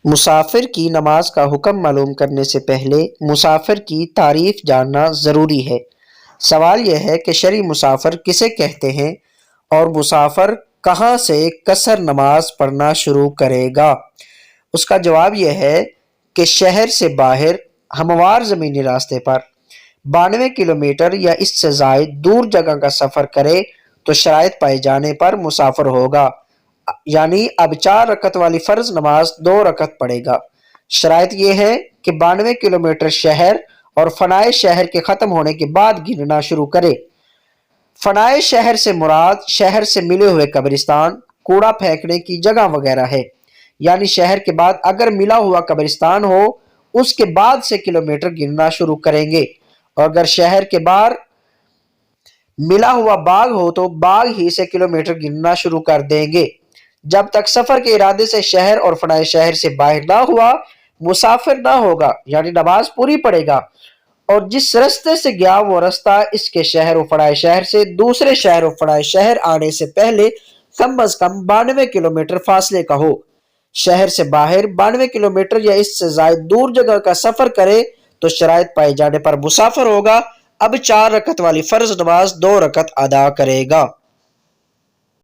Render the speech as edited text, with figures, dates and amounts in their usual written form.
مسافر کی نماز کا حکم معلوم کرنے سے پہلے مسافر کی تعریف جاننا ضروری ہے۔ سوال یہ ہے کہ شرعی مسافر کسے کہتے ہیں اور مسافر کہاں سے قصر نماز پڑھنا شروع کرے گا؟ اس کا جواب یہ ہے کہ شہر سے باہر ہموار زمینی راستے پر 92 کلومیٹر یا اس سے زائد دور جگہ کا سفر کرے تو شرائط پائے جانے پر مسافر ہوگا، یعنی اب 4 رکعت والی فرض نماز 2 رکعت پڑھے گا۔ شرائط یہ ہے کہ 92 کلومیٹر شہر اور فنائے شہر کے ختم ہونے کے بعد گننا شروع کرے۔ فنائے شہر سے مراد شہر سے ملے ہوئے قبرستان، کوڑا پھینکنے کی جگہ وغیرہ ہے، یعنی شہر کے بعد اگر ملا ہوا قبرستان ہو اس کے بعد سے کلومیٹر گننا شروع کریں گے، اور اگر شہر کے باہر ملا ہوا باغ ہو تو باغ ہی سے کلومیٹر گننا شروع کر دیں گے۔ جب تک سفر کے ارادے سے شہر اور فنائے شہر سے باہر نہ ہوا مسافر نہ ہوگا، یعنی نماز پوری پڑے گا، اور جس رستے سے گیا وہ رستہ اس کے شہر و فنائے شہر سے دوسرے شہر و فنائے شہر آنے سے پہلے کم از کم 92 کلومیٹر فاصلے کا ہو۔ شہر سے باہر 92 کلومیٹر یا اس سے زائد دور جگہ کا سفر کرے تو شرائط پائے جانے پر مسافر ہوگا، اب 4 رکعت والی فرض نماز 2 رکعت ادا کرے گا۔